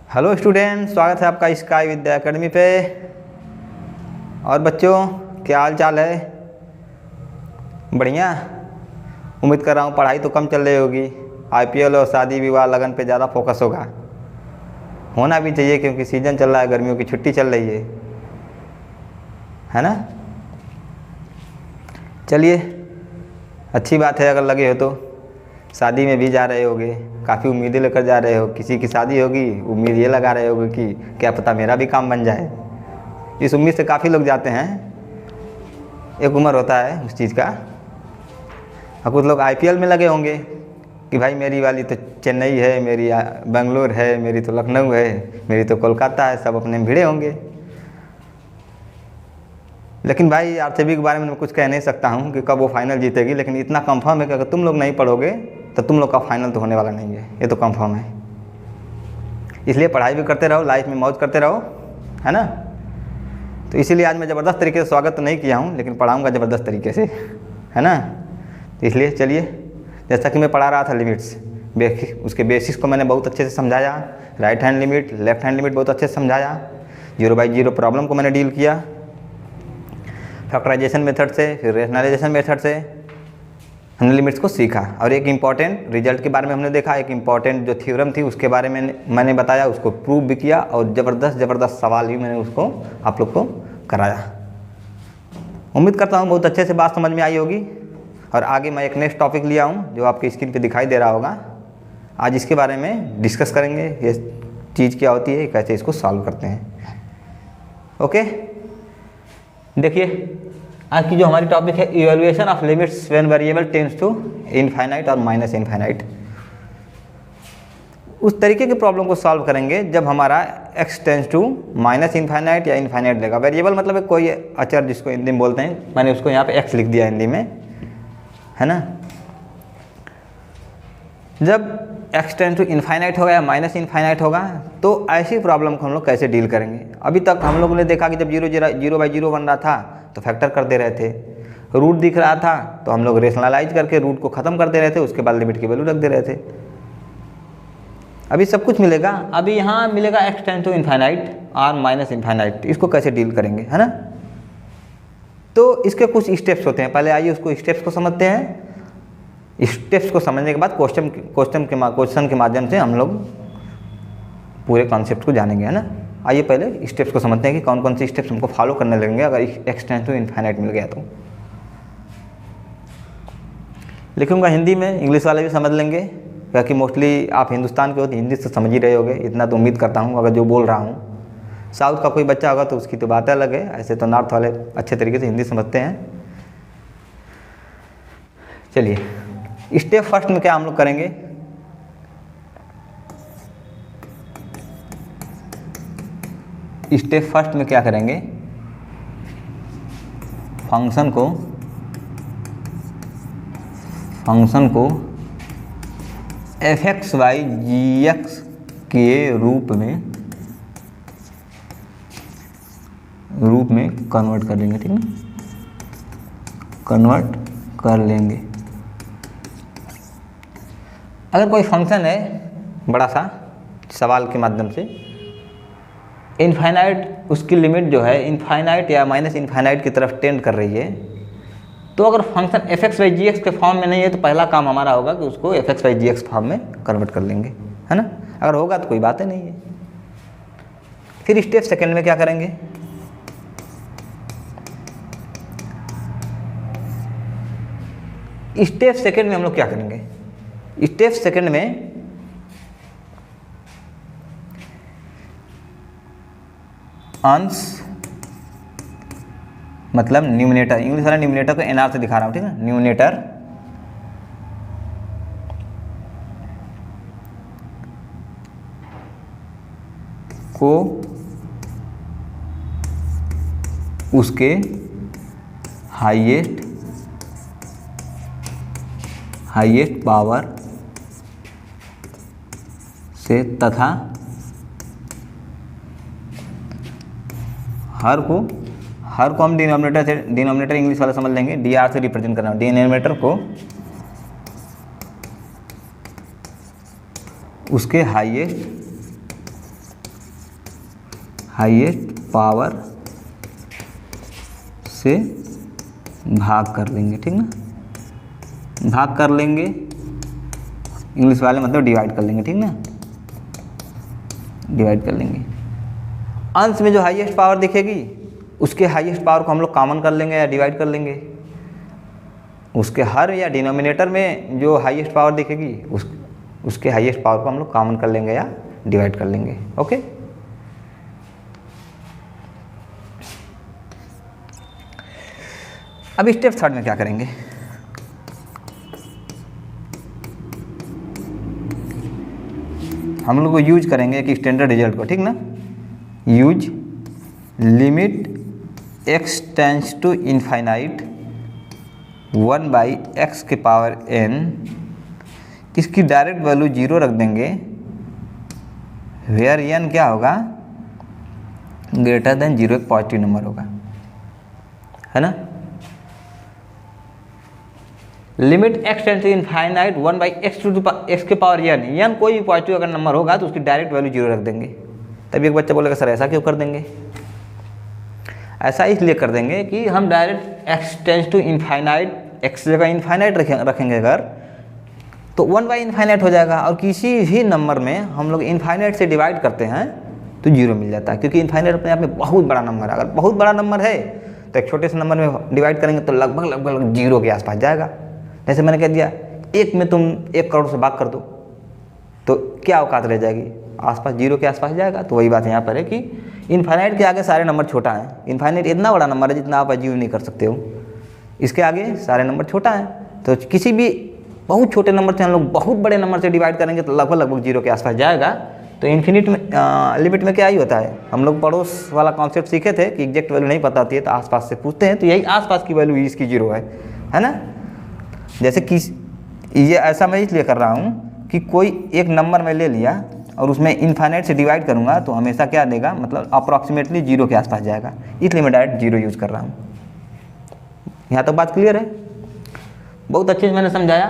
Hello student, स्वागत है आपका स्काई विद्या एकेडमी पे। और बच्चों, क्या हाल चाल है? बढ़िया। उम्मीद कर रहा हूँ पढ़ाई तो कम चल रही होगी। आईपीएल और शादी विवाह लगन पे ज़्यादा फोकस होगा। होना भी चाहिए क्योंकि सीज़न चल रहा है, गर्मियों की छुट्टी चल रही है ना। चलिए, अच्छी बात है। अगर लगे हो तो शादी में भी जा रहे होगे, काफ़ी उम्मीदें लेकर जा रहे हो। किसी की शादी होगी, उम्मीद ये लगा रहे होगे कि क्या पता मेरा भी काम बन जाए। इस उम्मीद से काफ़ी लोग जाते हैं। एक उम्र होता है उस चीज़ का। और कुछ लोग आईपीएल में लगे होंगे कि भाई मेरी वाली तो चेन्नई है, मेरी बेंगलोर है, मेरी तो लखनऊ है, मेरी तो कोलकाता है। सब अपने में भिड़े होंगे। लेकिन भाई आरसीबी के बारे में मैं कुछ कह नहीं सकता हूँ कि कब वो फाइनल जीतेगी, लेकिन इतना कंफर्म है कि अगर तुम लोग नहीं पढ़ोगे तो तुम लोग का फाइनल तो होने वाला नहीं है, ये तो कंफर्म है। इसलिए पढ़ाई भी करते रहो, लाइफ में मौज करते रहो, है ना। तो इसीलिए आज मैं ज़बरदस्त तरीके से स्वागत तो नहीं किया हूँ, लेकिन पढ़ाऊँगा ज़बरदस्त तरीके से, है ना। तो इसलिए चलिए, जैसा कि मैं पढ़ा रहा था लिमिट्स, उसके बेसिस को मैंने बहुत अच्छे से समझाया। Right hand limit, left hand limit बहुत अच्छे से समझाया। 0/0 प्रॉब्लम को मैंने डील किया फैक्टराइजेशन मेथड से, फिर रेशनलाइजेशन मेथड से हमने लिमिट्स को सीखा। और एक इम्पॉर्टेंट रिजल्ट के बारे में हमने देखा। एक इम्पॉर्टेंट जो थ्योरम थी उसके बारे में मैंने बताया, उसको प्रूव भी किया। और ज़बरदस्त सवाल भी मैंने उसको आप लोग को कराया। उम्मीद करता हूँ बहुत अच्छे से बात समझ में आई होगी। और आगे मैं एक नेक्स्ट टॉपिक लिया हूँ जो आपकी स्क्रीन पे दिखाई दे रहा होगा। आज इसके बारे में डिस्कस करेंगे, ये चीज़ क्या होती है, कैसे इसको सॉल्व करते हैं। ओके, देखिए आज की जो हमारी टॉपिक है, evaluation of limits when variable tends to infinite और माइनस इनफाइनाइट। उस तरीके के प्रॉब्लम को सॉल्व करेंगे जब हमारा x tends to minus infinite या इनफाइनाइट लेगा। वेरिएबल मतलब है कोई अचर जिसको हिंदी में बोलते हैं। मैंने उसको यहाँ पे x लिख दिया हिंदी में, है ना। जब x टेंड्स टू इनफाइनाइट होगा या माइनस इनफाइनाइट होगा तो ऐसी प्रॉब्लम को हम लोग कैसे डील करेंगे। अभी तक हम लोगों ने देखा कि जब 0/0 बन रहा था तो फैक्टर कर दे रहे थे। रूट दिख रहा था तो हम लोग रेशनलाइज करके रूट को ख़त्म कर दे रहे थे, उसके बाद लिमिट की वैल्यू रख दे रहे थे। अभी सब कुछ मिलेगा। अभी यहाँ मिलेगा x टेंड्स टू इनफाइनाइट और माइनस इनफाइनाइट। इसको कैसे डील करेंगे, है ना। तो इसके कुछ स्टेप्स होते हैं। पहले आइए उसको स्टेप्स को समझते हैं। स्टेप्स को समझने के बाद क्वेश्चन के माध्यम से हम लोग पूरे कॉन्सेप्ट को जानेंगे, है ना। आइए पहले स्टेप्स को समझते हैं कि कौन कौन से स्टेप्स हमको फॉलो करने लगेंगे अगर x टेंड्स टू इनफाइनाइट मिल गया तो। लिखूंगा हिंदी में, इंग्लिश वाले भी समझ लेंगे क्योंकि मोस्टली आप हिंदुस्तान के हो तो हिंदी से समझ ही रहे होगे, इतना तो उम्मीद करता हूँ। अगर जो बोल रहा हूँ साउथ का कोई बच्चा होगा तो उसकी तो बात अलग है। ऐसे तो नॉर्थ वाले अच्छे तरीके से हिंदी समझते हैं। चलिए, स्टेप फर्स्ट में क्या हम लोग करेंगे, स्टेप फर्स्ट में क्या करेंगे, फंक्शन को f(x,y,gx) के रूप में कन्वर्ट कर लेंगे, ठीक है, कन्वर्ट कर लेंगे। अगर कोई फंक्शन है बड़ा सा, सवाल के माध्यम से इनफाइनाइट, उसकी लिमिट जो है इनफाइनाइट या माइनस इनफाइनाइट की तरफ टेंड कर रही है, तो अगर फंक्शन f(x,y,gx) के फॉर्म में नहीं है तो पहला काम हमारा होगा कि उसको f(x,y,gx) फॉर्म में कन्वर्ट कर लेंगे, है ना। अगर होगा तो कोई बात ही नहीं है। फिर स्टेप सेकंड में क्या करेंगे, स्टेप सेकंड में हम लोग क्या करेंगे, स्टेप सेकंड में अंश मतलब न्यूमिनेटर, इंग्लिश वाला न्यूमिनेटर को एनआर से दिखा रहा हूँ, ठीक है। न्यूमिनेटर को उसके हाईएस्ट पावर से तथा हर को हम डिनोमिनेटर इंग्लिश वाला समझ लेंगे, dr से रिप्रेजेंट करना। डिनोमिनेटर को उसके हाईएस्ट हाईएस्ट पावर से भाग कर लेंगे, ठीक ना, भाग कर लेंगे, इंग्लिश वाले मतलब डिवाइड कर लेंगे, ठीक ना, डिवाइड कर लेंगे। अंश में जो हाईएस्ट पावर दिखेगी उसके हाईएस्ट पावर को हम लोग कॉमन कर लेंगे या डिवाइड कर लेंगे। उसके हर या डिनोमिनेटर में जो हाईएस्ट पावर दिखेगी उसके हाईएस्ट पावर को हम लोग कॉमन कर लेंगे या डिवाइड कर लेंगे। ओके, अब स्टेप थर्ड में क्या करेंगे, हम लोग को यूज करेंगे एक स्टैंडर्ड रिजल्ट को, ठीक ना, use limit x tends to infinite 1/x के पावर n, इसकी डायरेक्ट वैल्यू 0 रख देंगे, वेयर n क्या होगा, ग्रेटर देन 0 एक पॉजिटिव नंबर होगा, है ना। Limit x tends to infinite 1/x to x के पावर n कोई भी पॉजिटिव अगर नंबर होगा तो उसकी डायरेक्ट वैल्यू 0 रख देंगे। तभी एक बच्चा बोलेगा सर ऐसा क्यों कर देंगे, ऐसा इसलिए कर देंगे कि हम direct x tends to infinite, x जगह इनफाइनाइट रखेंगे अगर तो 1/∞ हो जाएगा, और किसी भी नंबर में हम लोग इनफाइनाइट से डिवाइड करते हैं तो 0 मिल जाता है, क्योंकि इनफाइनाइट अपने आप में बहुत बड़ा नंबर है। अगर बहुत बड़ा नंबर है तो एक छोटे से नंबर में डिवाइड करेंगे तो लगभग 0 के आसपास जाएगा। जैसे मैंने कह दिया एक में तुम 1 करोड़ से भाग कर दो तो क्या औकात रह जाएगी, आसपास 0 के आसपास जाएगा। तो वही बात यहाँ पर है कि इनफाइनाइट के आगे सारे नंबर छोटा हैं। इनफाइनाइट इतना बड़ा नंबर है जितना आप अचीव नहीं कर सकते हो, इसके आगे सारे नंबर छोटा हैं। तो किसी भी बहुत छोटे नंबर से हम लोग बहुत बड़े नंबर से डिवाइड करेंगे तो लगभग 0 के आसपास जाएगा। तो इन्फिनिट में लिमिट में क्या ही होता है, हम लोग पड़ोस वाला कॉन्सेप्ट सीखे थे कि एग्जैक्ट वैल्यू नहीं पता होती है तो आसपास से पूछते हैं, तो यही आसपास की वैल्यू इसकी 0 है ना। जैसे कि ये ऐसा मैं इसलिए कर रहा हूँ कि कोई एक नंबर में ले लिया और उसमें इनफाइनाइट से डिवाइड करूँगा तो हमेशा क्या देगा, मतलब अप्रॉक्सीमेटली 0 के आसपास जाएगा, इसलिए मैं डायरेक्ट 0 यूज़ कर रहा हूँ। यहाँ तक बात क्लियर है। बहुत अच्छे से मैंने समझाया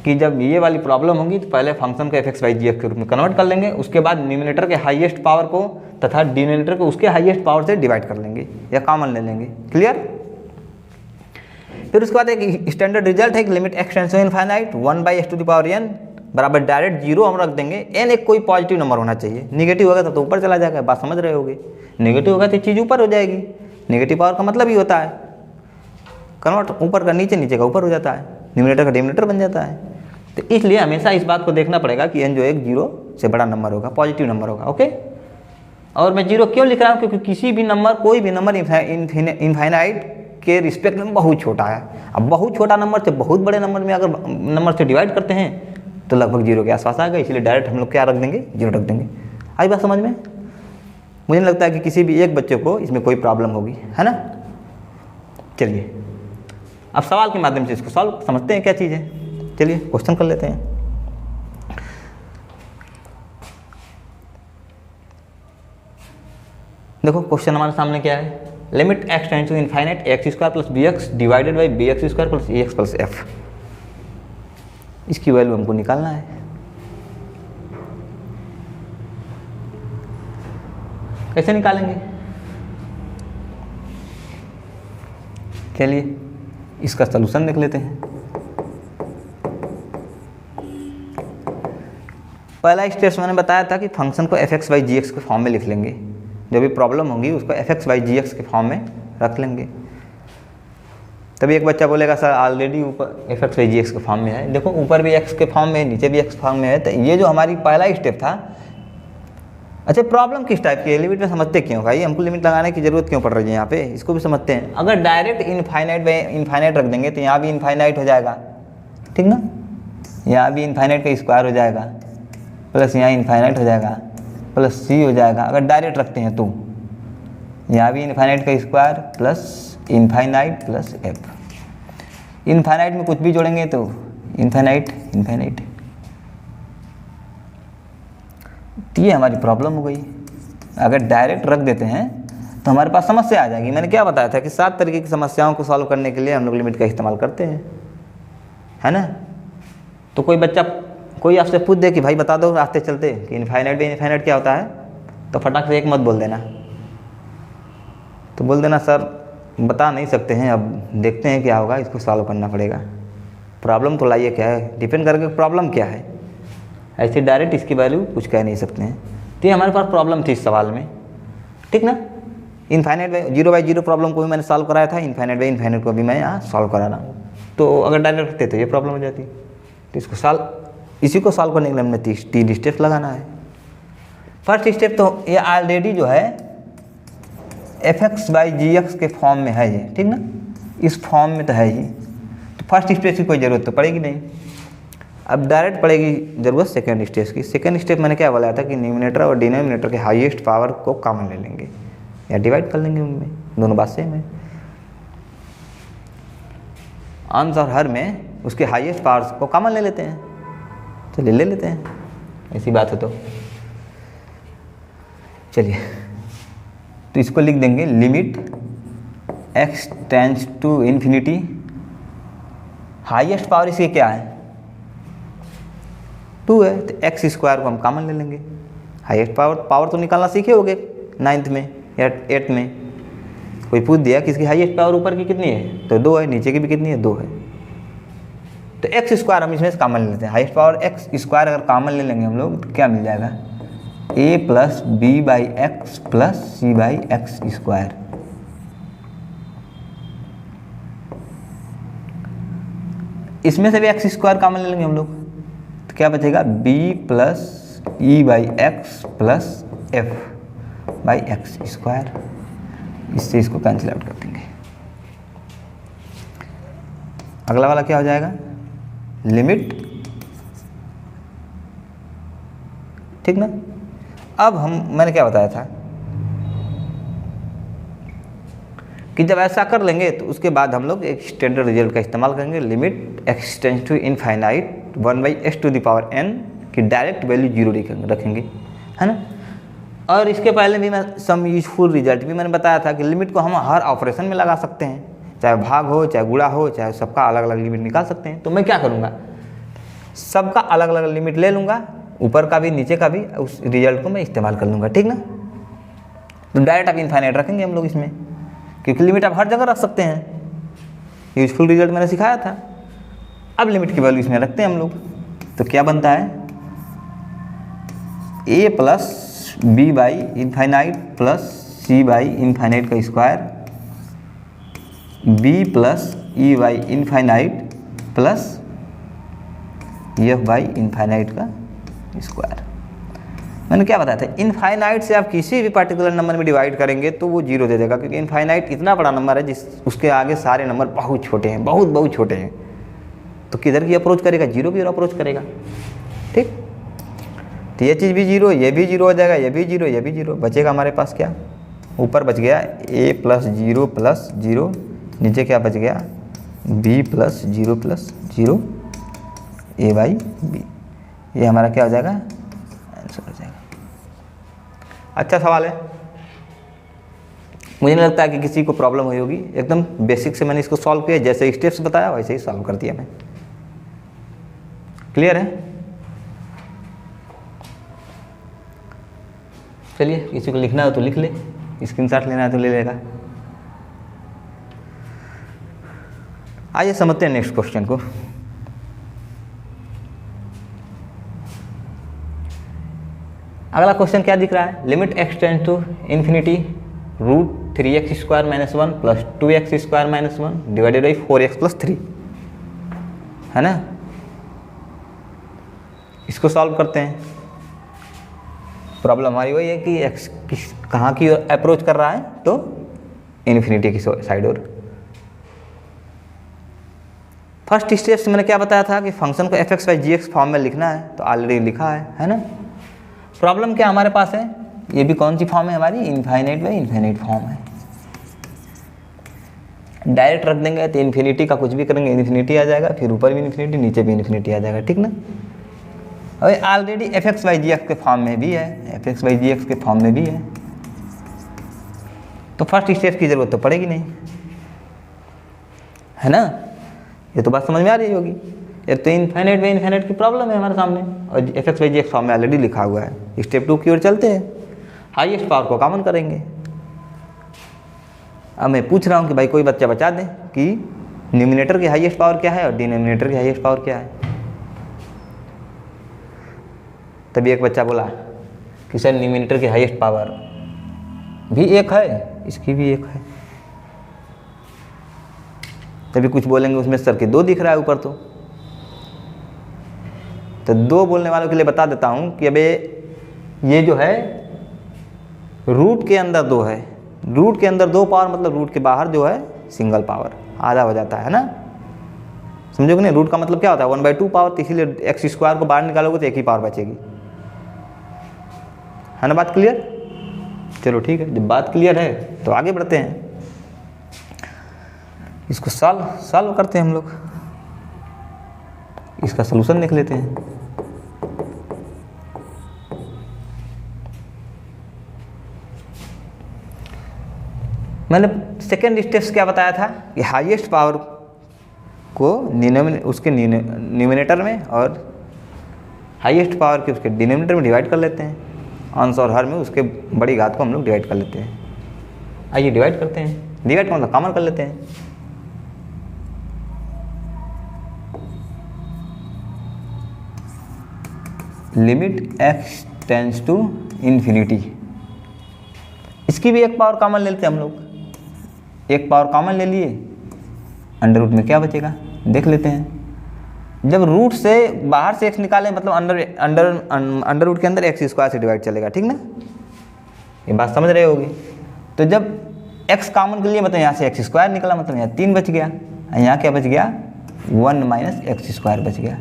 कि जब ये वाली प्रॉब्लम होगी तो पहले फंक्शन को f(x/g) के रूप में कन्वर्ट कर लेंगे, उसके बाद न्यूमिनेटर के हाईएस्ट पावर को तथा डिनोमिनेटर को उसके हाईएस्ट पावर से डिवाइड कर लेंगे या कॉमन ले लेंगे। क्लियर। फिर उसके बाद एक स्टैंडर्ड रिजल्ट है कि limit x tends to infinite 1/(x⁴n) बराबर डायरेक्ट 0 हम रख देंगे। n एक कोई पॉजिटिव नंबर होना चाहिए, निगेटिव होगा तो ऊपर चला जाएगा, बात समझ रहे होगे। नेगेटिव होगा तो चीज़ ऊपर हो जाएगी। नेगेटिव पावर का मतलब ही होता है कन्वर्ट, ऊपर का नीचे, नीचे का ऊपर हो जाता है, न्यूमिनेटर का डिनोमिनेटर बन जाता है। तो इसलिए हमेशा इस बात को देखना पड़ेगा कि n जो एक 0 से बड़ा नंबर होगा, पॉजिटिव नंबर होगा। ओके, और मैं 0 क्यों लिख रहा हूँ, क्योंकि किसी भी नंबर, कोई भी नंबर इनफाइनाइट के रिस्पेक्ट में बहुत छोटा है। अब बहुत छोटा नंबर से बहुत बड़े नंबर में अगर नंबर से डिवाइड करते हैं तो लगभग 0 के आसपास आएगा, इसलिए डायरेक्ट हम लोग क्या रख देंगे, 0 रख देंगे। आई बात समझ में। मुझे नहीं लगता है कि किसी भी एक बच्चे को इसमें कोई प्रॉब्लम होगी, है ना। चलिए अब सवाल के माध्यम से इसको सॉल्व समझते हैं क्या चीज़ है। चलिए क्वेश्चन कर लेते हैं। देखो क्वेश्चन हमारे सामने क्या है, limit x tends to infinite x² plus bx divided by bx² plus ax plus f, इसकी वैल्यू हमको निकालना है। कैसे निकालेंगे, चलिए इसका सलूशन देख लेते हैं। पहला स्टेप मैंने बताया था कि फंक्शन को f(x/g)x के फॉर्म में लिख लेंगे, जो भी प्रॉब्लम होगी उसको f(x/g)x के फॉर्म में रख लेंगे। तभी एक बच्चा बोलेगा सर ऑलरेडी ऊपर f(x/g)x के फॉर्म में है। देखो ऊपर भी x के फॉर्म में है, नीचे भी x फॉर्म में है। तो ये जो हमारी पहला स्टेप था, अच्छा प्रॉब्लम किस टाइप की है, लिमिट में समझते क्यों भाई, हमको लिमिट लगाने की जरूरत क्यों पड़ रही है यहाँ पे, इसको भी समझते हैं। अगर डायरेक्ट इनफाइनाइट बाई इनफाइनाइट रख देंगे तो यहाँ भी इनफाइनाइट हो जाएगा, ठीक ना, यहाँ भी इनफाइनाइट का स्क्वायर हो जाएगा, प्लस यहाँ इनफाइनाइट हो जाएगा, प्लस c हो जाएगा। अगर डायरेक्ट रखते हैं तो यहाँ भी इनफाइनाइट का square plus infinite plus f। Infinite में कुछ भी जोड़ेंगे तो इनफाइनाइट इनफाइनाइट। तो ये हमारी प्रॉब्लम हो गई। अगर डायरेक्ट रख देते हैं तो हमारे पास समस्या आ जाएगी। मैंने क्या बताया था कि 7 तरीके की समस्याओं को सॉल्व करने के लिए हम लोग लिमिट का इस्तेमाल करते हैं, है ना। तो कोई बच्चा कोई आपसे पूछ दे कि भाई बता दो रास्ते चलते कि इनफाइनाइट बाई इनफाइनाइट क्या होता है, तो फटाक से एक मत बोल देना, तो बोल देना सर बता नहीं सकते हैं, अब देखते हैं क्या होगा, इसको सॉल्व करना पड़ेगा। प्रॉब्लम तो लाइए क्या है, डिपेंड करके प्रॉब्लम क्या है, ऐसे डायरेक्ट इसकी वैल्यू कुछ कह नहीं सकते हैं। तो ये हमारे पास प्रॉब्लम थी इस सवाल में, ठीक ना। इनफाइनाइट बाई 0/0 प्रॉब्लम को भी मैंने सॉल्व कराया था, इनफाइनाइट बाई इनफाइनाइट को भी मैं यहाँ सॉल्व करा रहा हूँ। तो अगर डायरेक्ट रखते तो ये प्रॉब्लम हो जाती। तो इसको इसी को सॉल्व करने के लिए हमें 3 स्टेप्स लगाना है। फर्स्ट स्टेप तो ये ऑलरेडी जो है fx/gx के फॉर्म में है ये, ठीक ना, इस फॉर्म में तो है ही। तो फर्स्ट स्टेप की कोई ज़रूरत तो पड़ेगी नहीं। अब डायरेक्ट पड़ेगी ज़रूरत सेकंड स्टेप की। सेकंड स्टेप मैंने क्या बोला था कि न्यूमरेटर और डिनोमिनेटर के हाईएस्ट पावर को कॉमन ले लेंगे या डिवाइड कर लेंगे, उनमें दोनों बात सेम है। अंश और हर में उसके हाईएस्ट पावर्स को कॉमन ले लेते हैं, चलिए ले लेते हैं, ऐसी बात है। तो चलिए तो इसको लिख देंगे limit x tends to infinity, highest power इसकी क्या है 2 है, तो x² को हम कॉमन ले लेंगे। हाईएस्ट पावर तो निकालना सीखे होगे 9th में या 8th में, कोई पूछ दिया कि इसकी हाईएस्ट पावर ऊपर की कितनी है, तो 2 है, नीचे की भी कितनी है 2 है। तो x² हम इसमें कॉमन ले लेते हैं। हाईएस्ट पावर x² अगर कॉमन ले लेंगे हम लोग तो क्या मिल जाएगा, a + b/x + c/x²। इसमें से भी x² कॉमन ले लेंगे हम लोग तो क्या बचेगा, b + e/x + f/x²। इससे इसको कैंसिल आउट कर देंगे। अगला वाला क्या हो जाएगा, लिमिट, ठीक ना। अब मैंने क्या बताया था कि जब ऐसा कर लेंगे तो उसके बाद हम लोग एक स्टैंडर्ड रिजल्ट का इस्तेमाल करेंगे, limit x tends to infinite 1/s⁴n की डायरेक्ट वैल्यू 0 रखेंगे, है ना। और इसके पहले भी मैं सम यूजफुल रिजल्ट भी मैंने बताया था कि लिमिट को हम हर ऑपरेशन में लगा सकते हैं, चाहे भाग हो चाहे गुणा हो, चाहे सबका अलग अलग लिमिट निकाल सकते हैं। तो मैं क्या करूँगा, सबका अलग अलग लिमिट ले लूँगा, यूपर का भी नीचे का भी, उस रिजल्ट को मैं इस्तेमाल कर लूँगा, ठीक ना। तो डायरेक्ट आप इनफाइनाइट रखेंगे हम लोग इसमें, क्योंकि लिमिट आप हर जगह रख सकते हैं। यूजफुल रिजल्ट मैंने सिखाया था। अब लिमिट की वैल्यू इसमें रखते हैं हम लोग, तो क्या बनता है, a + b/∞ + c/∞ का स्क्वायर, b + e/∞ + f/∞ का स्क्वायर। मैंने क्या बताया था, इनफाइनाइट से आप किसी भी पर्टिकुलर नंबर में डिवाइड करेंगे तो वो 0 दे देगा, क्योंकि इनफाइनाइट इतना बड़ा नंबर है जिस उसके आगे सारे नंबर बहुत छोटे हैं, बहुत बहुत छोटे हैं। तो किधर की अप्रोच करेगा, 0 की ओर अप्रोच करेगा, ठीक। तो ये चीज़ भी 0, ये भी 0 हो जाएगा, ये भी 0, ये भी 0, बचेगा हमारे पास क्या, ऊपर बच गया a + 0 + 0, नीचे क्या बच गया, b + 0 + 0 a/b। ये हमारा क्या हो जाएगा, आंसर हो जाएगा। अच्छा सवाल है, मुझे नहीं लगता है कि किसी को प्रॉब्लम हुई होगी। एकदम बेसिक से मैंने इसको सॉल्व किया, जैसे स्टेप्स बताया वैसे ही सॉल्व कर दिया मैं। क्लियर है। चलिए, किसी को लिखना हो तो लिख ले, स्क्रीनशॉट लेना है तो ले लेगा। आइए समझते हैं नेक्स्ट क्वेश्चन को। अगला क्वेश्चन क्या दिख रहा है, limit x tends to infinity √3x² - 1 + 2x² - 1 divided by 4x + 3, है ना। इसको सॉल्व करते हैं। प्रॉब्लम हमारी वही है कि x कहाँ की अप्रोच कर रहा है, तो इन्फिनिटी की साइड और। फर्स्ट स्टेप से मैंने क्या बताया था कि फंक्शन को fx/gx फॉर्म में लिखना है, तो ऑलरेडी लिखा है ना। प्रॉब्लम क्या हमारे पास है, ये भी कौन सी फॉर्म है हमारी, इनफाइनाइट बाई इनफाइनाइट फॉर्म है। डायरेक्ट रख देंगे तो इन्फिनिटी का कुछ भी करेंगे इन्फिनिटी आ जाएगा, फिर ऊपर भी इन्फिनिटी नीचे भी इन्फिनिटी आ जाएगा, ठीक ना। अभी ऑलरेडी fx/gx के फॉर्म में भी है, fx/gx के फॉर्म में भी है, तो फर्स्ट स्टेप की जरूरत तो पड़ेगी नहीं, है ना। ये तो बात समझ में आ रही होगी। ये तो इनफाइनाइट बाई इनफाइनाइट की प्रॉब्लम है हमारे सामने, और fx/gx फॉर्म में ऑलरेडी लिखा हुआ है। स्टेप 2 की ओर चलते हैं, हाईएस्ट पावर को कॉमन करेंगे। अब मैं पूछ रहा हूँ कि भाई कोई बच्चा बता दे कि न्यूमिनेटर की हाईएस्ट पावर क्या है और डिनोमिनेटर की हाईएस्ट पावर क्या है। तभी एक बच्चा बोला कि सर न्यूमिनेटर की हाईएस्ट पावर भी 1 है, इसकी भी 1 है। तभी कुछ बोलेंगे उसमें सर के 2 दिख रहा है ऊपर। तो 2 बोलने वालों के लिए बता देता हूँ कि अबे ये जो है रूट के अंदर 2 है, रूट के अंदर 2 पावर मतलब रूट के बाहर जो है सिंगल पावर आधा हो जाता है ना, समझोगे नहीं। रूट का मतलब क्या होता है 1/2 पावर, तो इसीलिए x² को बाहर निकालोगे तो 1 ही पावर बचेगी, है ना। बात क्लियर? चलो ठीक है, जब बात क्लियर है तो आगे बढ़ते हैं, इसको सॉल्व करते हैं हम लोग, इसका सलूशन देख लेते हैं। मैंने सेकेंड स्टेप्स क्या बताया था कि हाईएस्ट पावर को उसके न्यूमिनेटर में और हाईएस्ट पावर के उसके डिनोमिनेटर में डिवाइड कर लेते हैं, अंश और हर में उसके बड़ी घात को हम लोग डिवाइड कर लेते हैं। आइए डिवाइड करते हैं, डिवाइड का मतलब कॉमन कर लेते हैं। Limit x tends to infinity, इसकी भी 1 पावर कॉमन ले लेते हैं हम लोग। 1 पावर कॉमन ले लिए, अंडर रूट में क्या बचेगा देख लेते हैं। जब रूट से बाहर से x निकालें मतलब अंडर रूट के अंदर x² से डिवाइड चलेगा, ठीक ना, ये बात समझ रहे होगी। तो जब x कॉमन के लिए मतलब यहाँ से x² निकला मतलब यहाँ 3 बच गया, यहाँ क्या बच गया 1 - x² बच गया,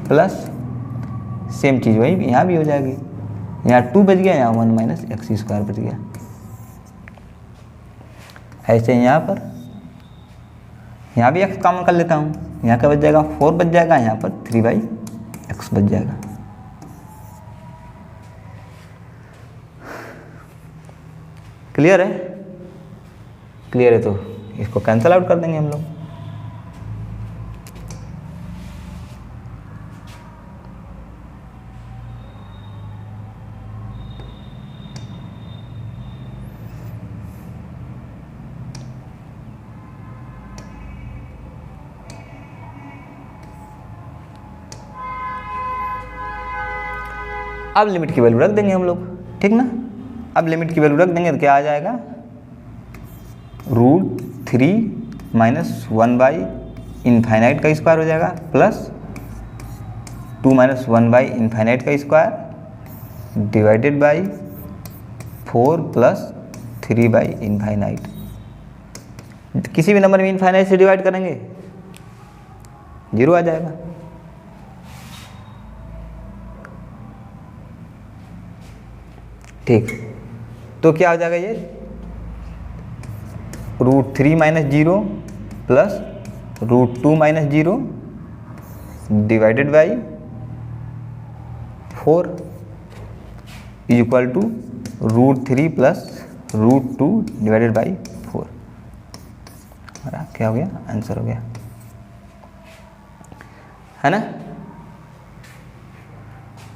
प्लस सेम चीज़ वही यहाँ भी हो जाएगी, यहाँ 2 बच गया, यहाँ 1 - x² बच गया। ऐसे यहाँ पर यहाँ भी x कॉमन कर लेता हूँ, यहाँ क्या बच जाएगा 4 बच जाएगा, यहाँ पर 3/x बच जाएगा। क्लियर है? क्लियर है तो इसको कैंसल आउट कर देंगे हम लोग। अब लिमिट की वैल्यू रख देंगे हम लोग, ठीक ना। अब लिमिट की वैल्यू रख देंगे तो क्या आ जाएगा √3 - 1/∞ का स्क्वायर हो जाएगा, प्लस 2 - 1/∞ का स्क्वायर डिवाइडेड बाई 4 + 3/∞। किसी भी नंबर में इनफाइनाइट से डिवाइड करेंगे 0 आ जाएगा। ठीक, तो क्या हो जाएगा ये √3 - 0 plus √2 - 0 divided by 4 equal to √3 plus √2 divided by 4। हमारा क्या हो गया, आंसर हो गया, है ना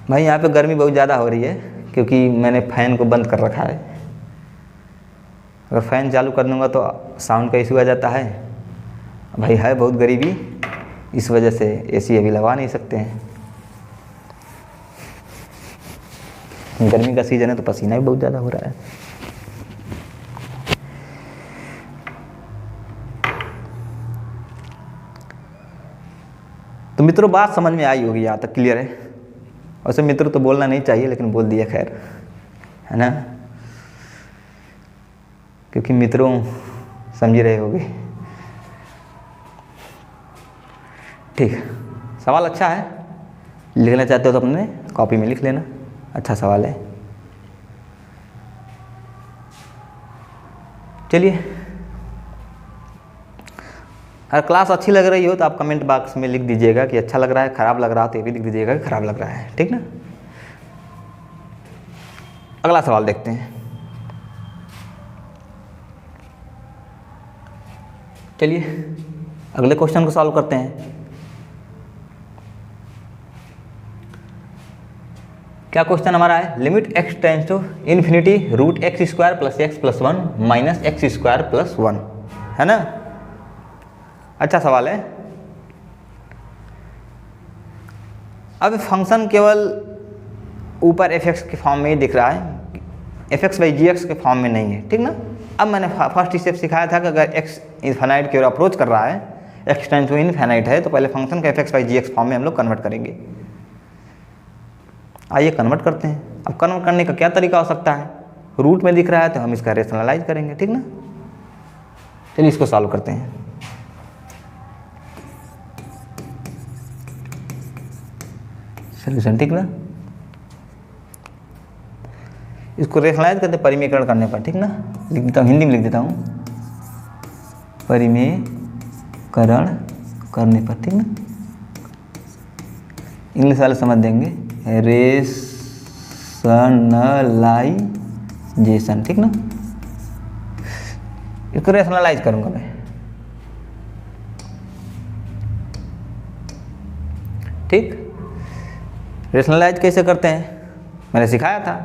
भाई। यहाँ पे गर्मी बहुत ज़्यादा हो रही है क्योंकि मैंने फ़ैन को बंद कर रखा है। अगर फ़ैन चालू कर दूँगा तो साउंड का इशू आ जाता है भाई, है बहुत गरीबी, इस वजह से एसी अभी लगा नहीं सकते हैं। गर्मी का सीज़न है तो पसीना भी बहुत ज़्यादा हो रहा है। तो मित्रों बात समझ में आई होगी, यहाँ तक क्लियर है। वैसे मित्रों तो बोलना नहीं चाहिए लेकिन बोल दिया, खैर, है ना, क्योंकि मित्रों समझ ही रहे होगे। ठीक, सवाल अच्छा है, लिखना चाहते हो तो अपने कॉपी में लिख लेना, अच्छा सवाल है। चलिए, अगर क्लास अच्छी लग रही हो तो आप कमेंट बॉक्स में लिख दीजिएगा कि अच्छा लग रहा है, ख़राब लग रहा हो तो ये भी लिख दीजिएगा कि ख़राब लग रहा है, ठीक ना। अगला सवाल देखते हैं। चलिए अगले क्वेश्चन को सॉल्व करते हैं। क्या क्वेश्चन हमारा है, limit x tends to infinity root x square plus x plus one minus x square plus one, है ना। अच्छा सवाल है। अब फंक्शन केवल ऊपर एफ एक्स के फॉर्म में ही दिख रहा है, F X by G X के फॉर्म में नहीं है, ठीक ना। अब मैंने फर्स्ट स्टेप सिखाया था कि अगर एक्स इन्फिनाइट की ओर अप्रोच कर रहा है, एक्स टेंस टू इन्फिनाइट है, तो पहले फंक्शन का F X by G X form में हम लोग कन्वर्ट करेंगे। आइए कन्वर्ट करते हैं। अब कन्वर्ट करने का क्या तरीका हो सकता है, रूट में दिख रहा है तो हम इसका रेशनलाइज करेंगे, ठीक ना। चलिए इसको सॉल्व करते हैं। सोल्यूशन, ठीक ना। इसको रेशनलाइज करते परिमेयकरण करने पर, ठीक ना। लिख देता हूँ, हिंदी में लिख देता हूँ, परिमेयकरण करने पर, ठीक ना। इंग्लिश वाले समझ देंगे, रेशनलाइजेशन, ठीक ना। इसको रेशनलाइज करूंगा मैं, ठीक। रेशनलाइज कैसे करते हैं, मैंने सिखाया था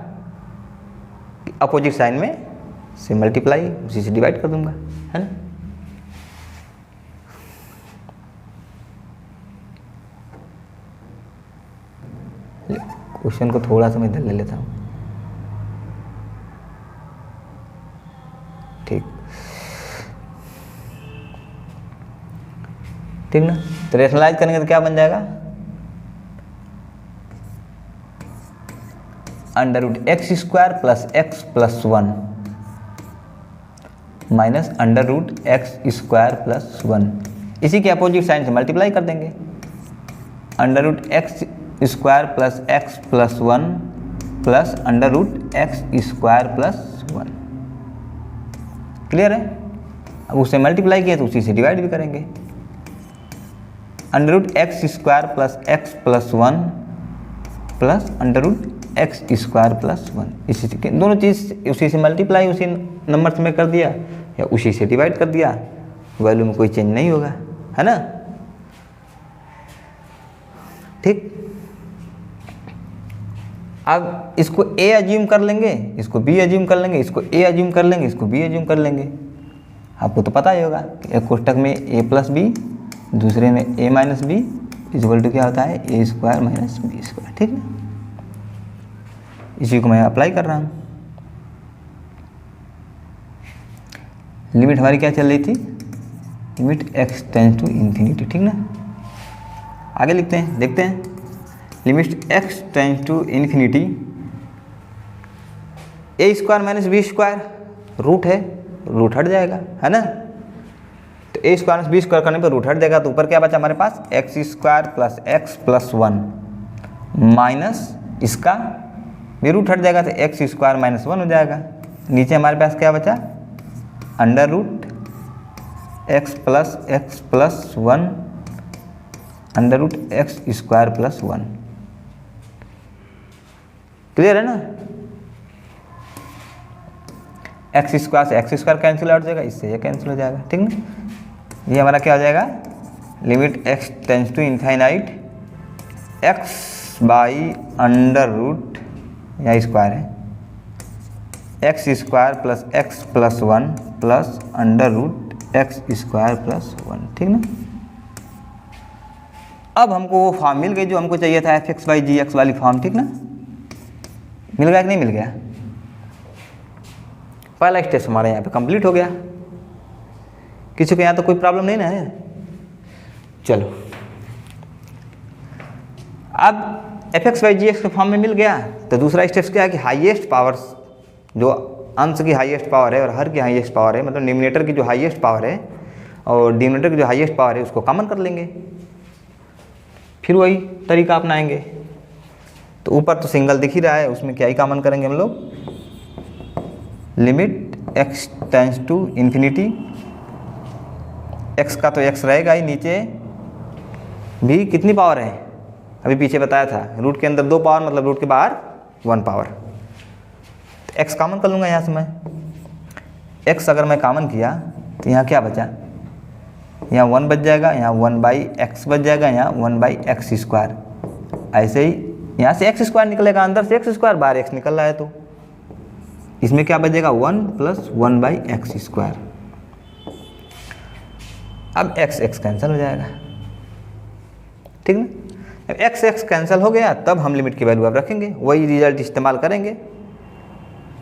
कि अपोजिट साइन में से मल्टीप्लाई, उसी से डिवाइड कर दूंगा, है ना। क्वेश्चन को थोड़ा सा मैं इधर ले लेता हूँ, ठीक ठीक ना। तो रेशनलाइज करेंगे तो क्या बन जाएगा, under root x square plus x plus one minus under root x square plus one, इसी के अपोजिट साइन से मल्टीप्लाई कर देंगे, under root x square plus x plus one plus under root x square plus one. Clear है। अब उसे multiply किया तो उसी से डिवाइड भी करेंगे, under root x square plus x plus one plus under root x square plus one, इसी से दोनों चीज़ उसी से मल्टीप्लाई उसी नंबर से में कर दिया या उसी से डिवाइड कर दिया, वैल्यू में कोई चेंज नहीं होगा, है ना, ठीक। अब इसको a अज्यूम कर लेंगे, इसको b अज्यूम कर लेंगे, इसको a अज्यूम कर लेंगे, इसको b अज्यूम कर लेंगे। आपको तो पता ही होगा कि एक कोष्टक में a प्लस बी, दूसरे में a minus B equal to क्या होता है, a square minus B square, ठीक है। इसी को मैं अप्लाई कर रहा हूँ। लिमिट हमारी क्या चल रही थी, limit x tends to infinity, ठीक ना। आगे लिखते हैं, देखते हैं, limit x tends to infinity A square minus B square, root है, रूट हट जाएगा, है ना। तो A square minus B square करने पर रूट हट जाएगा, तो ऊपर क्या बचा हमारे पास, X square plus x plus one minus इसका भी रूट हट जाएगा, तो एक्स स्क्वायर माइनस वन हो जाएगा। नीचे हमारे पास क्या बचा, under root x plus one under root x square plus one. Clear है ना। एक्स स्क्वायर से एक्स स्क्वायर कैंसिल आउट हो जाएगा, इससे ये कैंसिल हो जाएगा, ठीक ना। ये हमारा क्या हो जाएगा, limit x tends to infinite x by under root, या स्क्वायर है, x square plus x plus one plus under root x square plus one, ठीक ना। अब हमको वो फॉर्म मिल गई जो हमको चाहिए था, F X by G X वाली फॉर्म, ठीक ना। मिल गया कि नहीं मिल गया, पहला स्टेप हमारे यहाँ पे कंप्लीट हो गया। किसी को यहाँ तो कोई प्रॉब्लम नहीं ना है। चलो अब F X by G X के फॉर्म में मिल गया, तो दूसरा स्टेप क्या है कि हाईएस्ट पावर्स, जो अंश की हाईएस्ट पावर है और हर की हाईएस्ट पावर है, मतलब न्यूमरेटर की जो हाईएस्ट पावर है और डिनोमिनेटर की जो हाईएस्ट पावर है, उसको कॉमन कर लेंगे, फिर वही तरीका अपनाएंगे। तो ऊपर तो सिंगल दिख ही रहा है, उसमें क्या ही कॉमन करेंगे हम लोग, limit x tends to infinity, x का तो एक्स रहेगा ही, नीचे भी कितनी पावर है अभी पीछे बताया था, रूट के अंदर 2 पावर, मतलब रूट के बाहर 1 पावर। तो एक्स कॉमन कर लूँगा यहाँ से मैं, एक्स अगर मैं कॉमन किया तो यहाँ क्या बचा, यहाँ 1 बच जाएगा, यहाँ 1/x बच जाएगा, यहाँ 1/x स्क्वायर। ऐसे ही यहाँ से एक्स स्क्वायर निकलेगा, अंदर से एक्स स्क्वायर, बाहर एक्स निकल रहा है, तो इसमें क्या बचेगा 1 + 1/x²। अब एक्स एक्स कैंसिल हो जाएगा, ठीक ना। अब एक्स एक्स कैंसिल हो गया, तब हम लिमिट की वैल्यू अब रखेंगे, वही रिजल्ट इस्तेमाल करेंगे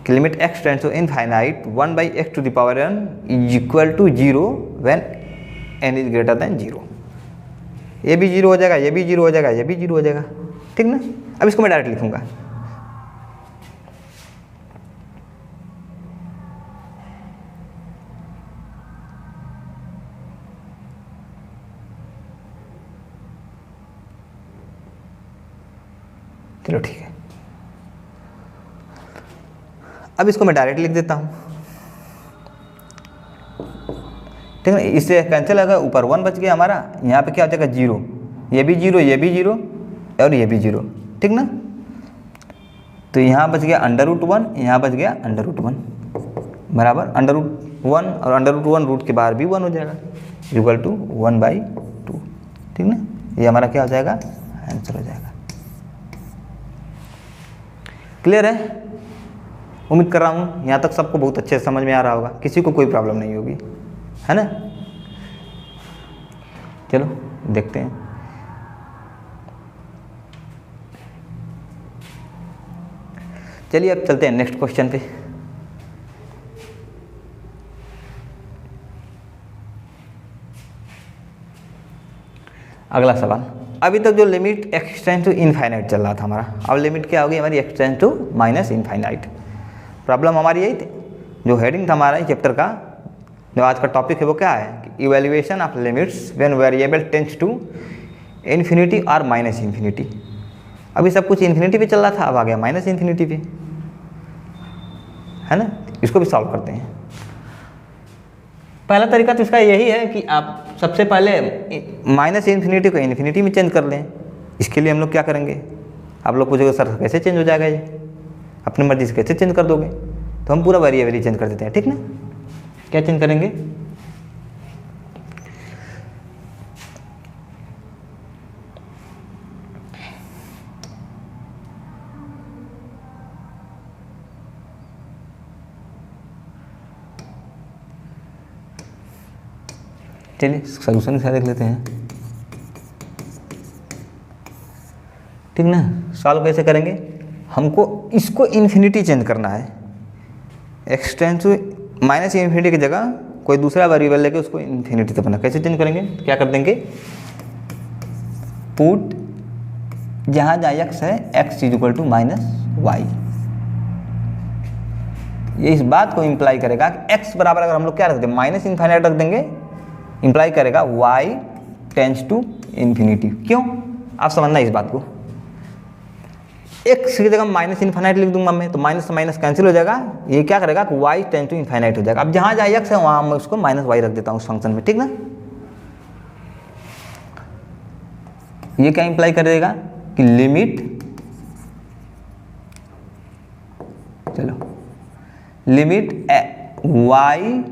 कि limit x tends to infinite 1/x⁴n = 0 when n is greater than 0। ये भी 0 हो जाएगा, ये भी 0 हो जाएगा, ये भी 0 हो जाएगा, ठीक ना। अब इसको मैं डायरेक्ट लिखूंगा, चलो ठीक है। अब इसको मैं डायरेक्ट लिख देता हूँ, ठीक है। इससे कैंसिल होगा, ऊपर 1 बच गया हमारा, यहाँ पे क्या हो जाएगा 0, ये भी 0, ये भी 0 और ये भी 0, ठीक ना। तो यहाँ बच गया √1, यहाँ बच गया √1 बराबर √1, और √1 रूट के बाहर भी 1 हो जाएगा, = 1/2, ठीक ना। ये हमारा क्या हो जाएगा, आंसर हो जाएगा। क्लियर है? उम्मीद कर रहा हूँ यहाँ तक सबको बहुत अच्छे से समझ में आ रहा होगा, किसी को कोई प्रॉब्लम नहीं होगी, है ना। चलो देखते हैं। चलिए अब चलते हैं नेक्स्ट क्वेश्चन पे। अगला सवाल, अभी तक जो limit x tends to infinite चल रहा था हमारा, अब लिमिट क्या होगी हमारी, x tends to -minus infinite. Problem हमारी यही थी, जो हेडिंग था हमारा चैप्टर का, जो आज का टॉपिक है वो क्या है कि evaluation of limits when variable tends to infinity और -इन्फिनिटी। अभी सब कुछ इन्फिनिटी पे चल रहा था, अब आ गया -इन्फिनिटी पे, है ना। इसको भी सॉल्व करते हैं। पहला तरीका तो इसका यही है कि आप सबसे पहले -इन्फिनिटी को इन्फिनिटी में चेंज कर लें। इसके लिए हम लोग क्या करेंगे, आप लोग पूछोगे सर कैसे चेंज हो जाएगा, ये अपनी मर्जी से कैसे चेंज कर दोगे, तो हम पूरा वेरिएबल ही चेंज कर देते हैं, ठीक ना। क्या चेंज करेंगे, चलिए सोल्यूशन से देख लेते हैं, ठीक ना। सॉल्व कैसे करेंगे, हमको इसको इन्फिनिटी चेंज करना है, x टेंड्स टू -इन्फिनिटी की जगह कोई दूसरा वेरिएबल लेके उसको इन्फिनिटी तक बना। कैसे चेंज करेंगे, क्या कर देंगे, पुट जहाँ x है x = -y। ये इस बात को इम्प्लाई करेगा कि x बराबर अगर हम लोग क्या रख दें, -इनफाइनाइट रख देंगे, इम्प्लाई करेगा y टेंड्स टू इन्फिनिटी। क्यों, आप समझना इस बात को। x की जगह -इनफाइनाइट लिख दूंगा मैं, तो माइनस से माइनस कैंसिल हो जाएगा, ये क्या करेगा कि y टेंड्स टू इनफाइनाइट हो जाएगा। अब जहाँ x है वहाँ मैं उसको -y रख देता हूँ उस फंक्शन में, ठीक ना। ये क्या इम्प्लाई करेगा कि लिमिट, चलो limit y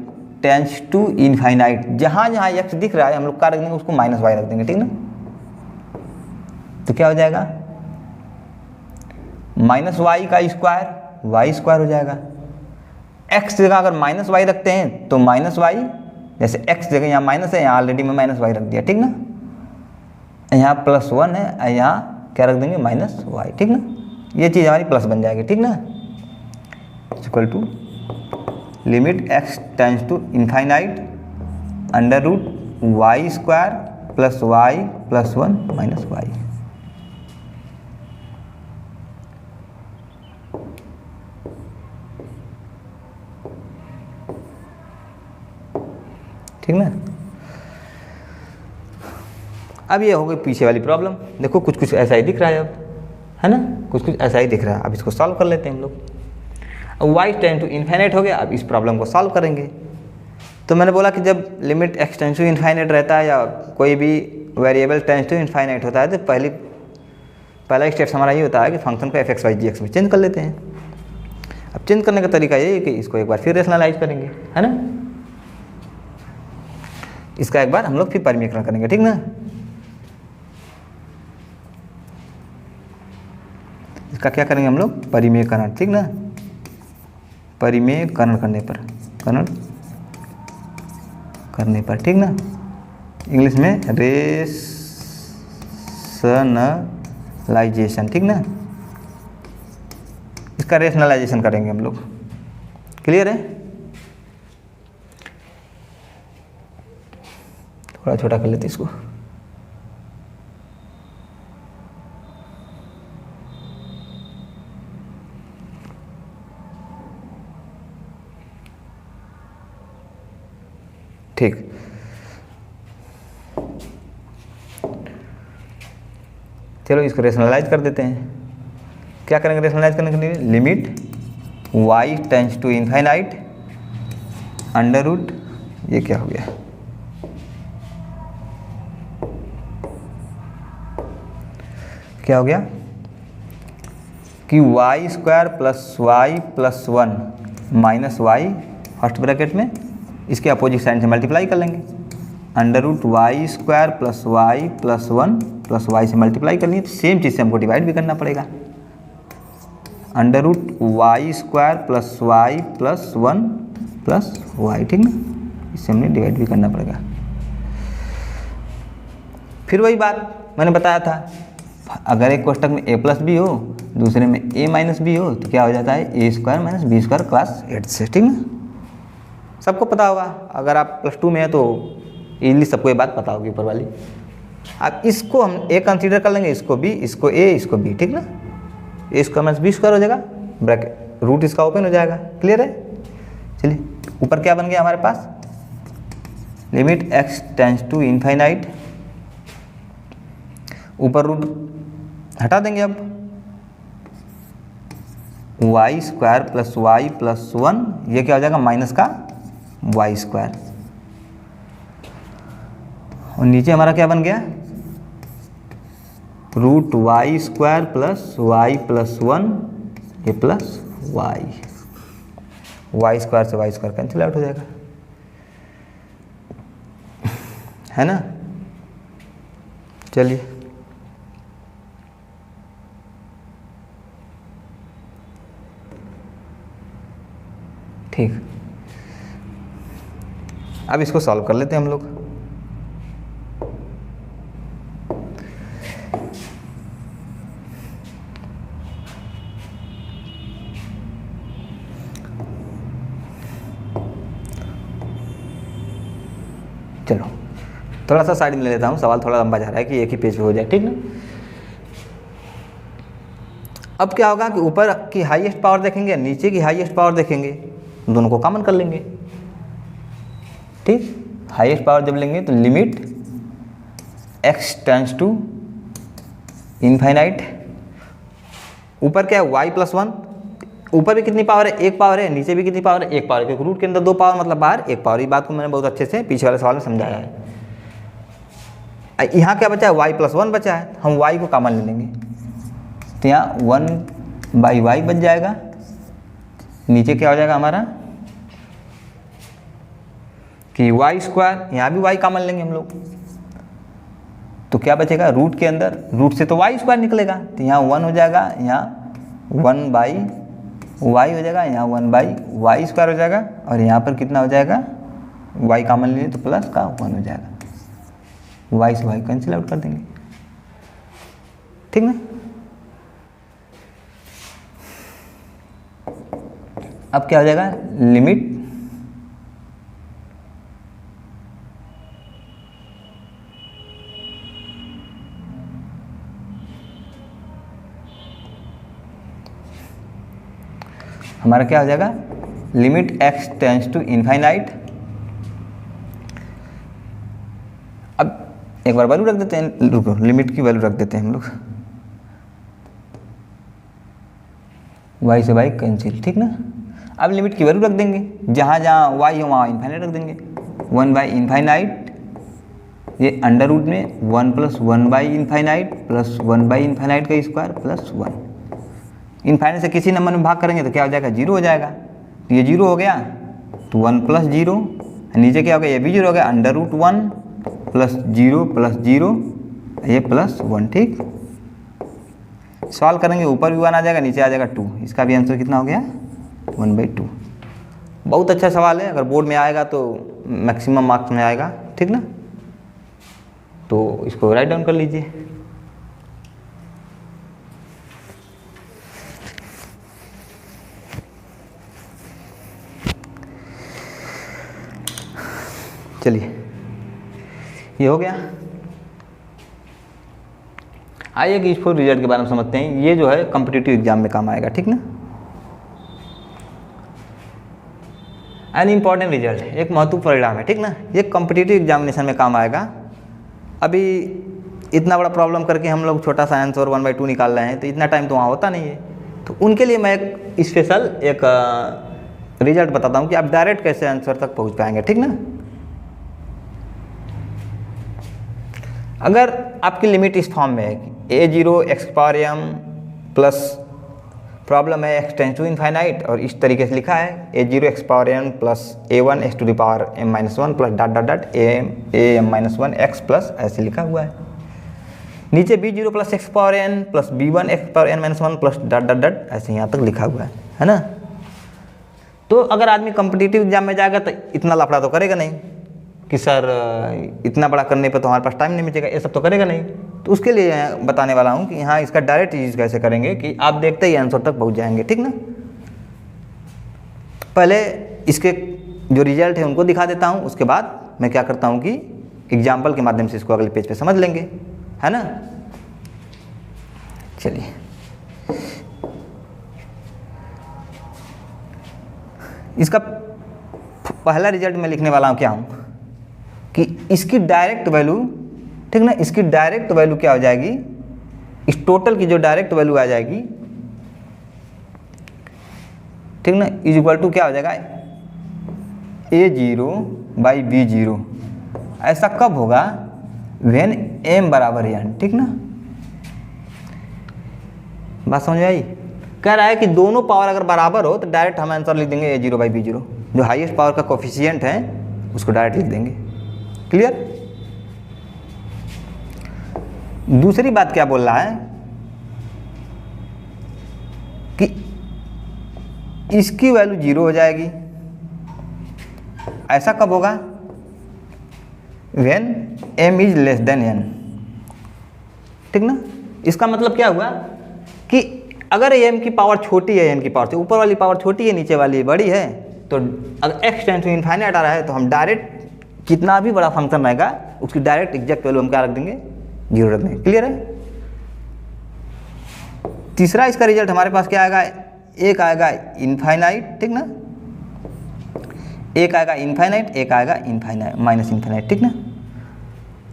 tends to infinite, जहाँ x दिख रहा है हम लोग क्या रख देंगे, उसको -y रख देंगे, ठीक ना। तो क्या हो जाएगा, -y² हो जाएगा। x जगह अगर -y रखते हैं तो -y, जैसे x जगह यहाँ माइनस है, यहाँ ऑलरेडी मैं -y रख दिया, ठीक ना। यहाँ +1 है, यहाँ क्या रख देंगे, -y, ठीक ना। ये चीज़ हमारी प्लस बन जाएगी, ठीक ना। Equal to limit x tends to infinite √y² + y + 1 - y। ठीक ना। अब ये हो गई पीछे वाली प्रॉब्लम। देखो कुछ कुछ ऐसा ही दिख रहा है अब, है ना, कुछ कुछ ऐसा ही दिख रहा है। अब इसको सॉल्व कर लेते हैं हम लोग। अब y टेंड टू इन्फाइनाइट हो गया, अब इस प्रॉब्लम को सॉल्व करेंगे। तो मैंने बोला कि जब limit x tend to infinite रहता है या कोई भी वेरिएबल टेंड टू इन्फाइनाइट होता है, तो पहला स्टेप हमारा ये होता है कि फंक्शन को f(x, y, g(x) में चेंज कर लेते हैं। अब चेंज करने का तरीका ये है कि इसको एक बार फिर रेशनलाइज करेंगे, है ना। इसका एक बार हम लोग फिर परिमीकरण करेंगे, ठीक ना। इसका क्या करेंगे हम लोग, परिमेयकरण, ठीक ना, परिमेयकरण करने पर, करण करने पर, ठीक ना, इंग्लिश में रेशनलाइजेशन, ठीक ना, इसका रेशनलाइजेशन करेंगे हम लोग। क्लियर है? थोड़ा छोटा कर लेते इसको। ठीक, चलो इसको रेशनलाइज कर देते हैं। क्या करेंगे रेशनलाइज करने के लिए, limit y tends to infinite under root, ये क्या हो गया, क्या हो गया कि Y square plus Y plus 1 minus Y, first bracket में इसके अपोजिट साइन से मल्टीप्लाई कर लेंगे, under root Y square plus Y plus 1 plus Y से मल्टीप्लाई करनी है, तो सेम चीज़ से हमको डिवाइड भी करना पड़ेगा, under root Y square plus Y plus 1 plus Y, ठीक ना, इससे हमने डिवाइड भी करना पड़ेगा। फिर वही बात मैंने बताया था, अगर एक कोष्टक में a प्लस बी हो, दूसरे में a माइनस बी हो, तो क्या हो जाता है, A square minus B square class 8 से, ठीक ना, सबको पता होगा। अगर आप +2 में है तो इजीली सबको ये बात पता होगी ऊपर वाली। अब इसको हम a कंसीडर कर लेंगे, इसको b, इसको a, इसको b, ठीक ना, ए स्क्वायर माइनस बी स्क्वायर हो जाएगा, ब्रैकेट रूट इसका ओपन हो जाएगा। क्लियर है? चलिए ऊपर क्या बन गया हमारे पास, limit x tends to infinite, ऊपर रूट हटा देंगे, अब Y square plus Y plus 1, ये क्या हो जाएगा, माइनस का वाई स्क्वायर, और नीचे हमारा क्या बन गया, root Y square plus Y plus 1, ये प्लस वाई, वाई स्क्वायर से वाई स्क्वायर कैंसिल आउट हो जाएगा, है ना। चलिए ठीक, अब इसको सॉल्व कर लेते हैं हम लोग। चलो थोड़ा सा साइड में ले लेता हूँ, सवाल थोड़ा लंबा जा रहा है कि एक ही पेज पे हो जाए, ठीक ना। अब क्या होगा कि ऊपर की हाईएस्ट पावर देखेंगे, नीचे की हाईएस्ट पावर देखेंगे, दोनों को कॉमन कर लेंगे, ठीक। हाईएस्ट पावर जब लेंगे तो limit x tends to infinite, ऊपर क्या है y प्लस 1, ऊपर भी कितनी पावर है, एक पावर है, नीचे भी कितनी पावर है, एक पावर है, क्योंकि रूट के अंदर 2 पावर मतलब बाहर 1 पावर। ये बात को मैंने बहुत अच्छे से पीछे वाले सवाल में समझाया है। यहाँ क्या बचा है, y प्लस 1 बचा है, हम y को कॉमन ले लेंगे, तो यहाँ 1/y बच जाएगा, नीचे क्या हो जाएगा हमारा कि वाई स्क्वायर, यहाँ भी y कॉमन लेंगे हम लोग, तो क्या बचेगा, रूट के अंदर, रूट से तो वाई स्क्वायर निकलेगा, तो यहाँ 1 हो जाएगा, यहाँ 1/y हो जाएगा, यहाँ 1/y स्क्वायर हो जाएगा, और यहाँ पर कितना हो जाएगा, y कॉमन ले तो प्लस का 1 हो जाएगा, y से y कैंसिल आउट कर देंगे, ठीक ना। अब क्या हो जाएगा, लिमिट हमारा क्या हो जाएगा, limit x tends to infinite. अब एक बार वैल्यू रख देते हैं, रुको लिमिट की वैल्यू रख देते हैं हम लोग, y से y कैंसिल, ठीक ना। अब लिमिट की वैल्यू रख देंगे, जहाँ जहाँ y हो वहाँ इनफाइनाइट रख देंगे, 1/इनफाइनाइट, ये अंडर रूट में 1 प्लस 1/इनफाइनाइट प्लस 1/इनफाइनाइट का स्क्वायर प्लस 1, इनफाइनाइट से किसी नंबर में भाग करेंगे तो क्या हो जाएगा, 0 हो जाएगा, तो ये 0 हो गया, तो 1 प्लस 0, नीचे क्या हो गया, ये भी 0 हो गया, अंडर रूट 1 प्लस 0 प्लस 0, ये प्लस 1, ठीक। सॉल्व करेंगे ऊपर भी 1 आ जाएगा, नीचे आ जाएगा 2। इसका भी आंसर कितना हो गया 1/2। बहुत अच्छा सवाल है, अगर बोर्ड में आएगा तो मैक्सिमम मार्क्स में आएगा, ठीक ना। तो इसको राइट डाउन कर लीजिए। चलिए ये हो गया। आइए कि इसको रिजल्ट के बारे में समझते हैं। ये जो है कॉम्पिटिटिव एग्जाम में काम आएगा, ठीक ना। एन इम्पॉर्टेंट रिजल्ट, एक महत्वपूर्ण परिणाम है, ठीक ना। ये कॉम्पिटिटिव एग्जामिनेशन में काम आएगा। अभी इतना बड़ा प्रॉब्लम करके हम लोग छोटा सा आंसर 1/2 निकाल रहे हैं, तो इतना टाइम तो वहाँ होता नहीं है। तो उनके लिए मैं एक स्पेशल एक रिजल्ट बताता हूँ कि आप डायरेक्ट कैसे आंसर तक पहुँच पाएंगे, ठीक ना। अगर आपकी लिमिट इस फॉर्म में है कि a0 x power m plus problem है x टेंस टू इनफाइनाइट, और इस तरीके से लिखा है a0 x power n plus a1 x to the power m-1 plus dot dot dot am-1 x plus, ऐसे लिखा हुआ है। नीचे b0 plus x power n plus b1 x power n-1 plus dot dot dot, ऐसे यहाँ तक लिखा हुआ है ना। तो अगर आदमी कॉम्पिटिटिव एग्जाम में जाएगा तो इतना लफड़ा तो करेगा नहीं कि सर इतना बड़ा करने पर तो हमारे पास टाइम नहीं मिलेगा, ये सब तो करेगा नहीं। तो उसके लिए बताने वाला हूँ कि हाँ इसका डायरेक्ट यूज कैसे करेंगे कि आप देखते ही आंसर तक पहुँच जाएंगे, ठीक ना। पहले इसके जो रिजल्ट है उनको दिखा देता हूँ, उसके बाद मैं क्या करता हूँ कि एग्जाम्पल के माध्यम से इसको अगले पेज पे समझ लेंगे, है ना। चलिए इसका पहला रिजल्ट मैं लिखने वाला हूँ क्या हूँ कि इसकी डायरेक्ट वैल्यू, ठीक ना, इसकी डायरेक्ट वैल्यू क्या हो जाएगी, इस टोटल की जो डायरेक्ट वैल्यू आ जाएगी, ठीक ना, इज इक्वल टू क्या हो जाएगा a0/b0। ऐसा कब होगा व्हेन m बराबर n, ठीक ना। बात समझ में आई। कह रहा है कि दोनों पावर अगर बराबर हो तो डायरेक्ट हम आंसर लिख देंगे a0/b0, जो हाईएस्ट पावर का कोफिशिएंट है उसको डायरेक्ट लिख देंगे। क्लियर। दूसरी बात क्या बोल रहा है कि इसकी वैल्यू 0 हो जाएगी। ऐसा कब होगा when m is less than n, ठीक ना। इसका मतलब क्या हुआ कि अगर m की पावर छोटी है n की पावर से, ऊपर वाली पावर छोटी है नीचे वाली बड़ी है, तो अगर x टेंस टू इनफाइनाइट आ रहा है तो हम डायरेक्ट कितना भी बड़ा फंक्शन रहेगा उसकी डायरेक्ट एग्जैक्ट वैल्यू हम क्या रख देंगे 0 रख देंगे। क्लियर है। तीसरा इसका रिजल्ट हमारे पास क्या आएगा, एक आएगा इनफाइनाइट, ठीक ना, एक आएगा इनफाइनाइट, एक आएगा इनफाइनाइट माइनस इनफाइनाइट, ठीक ना।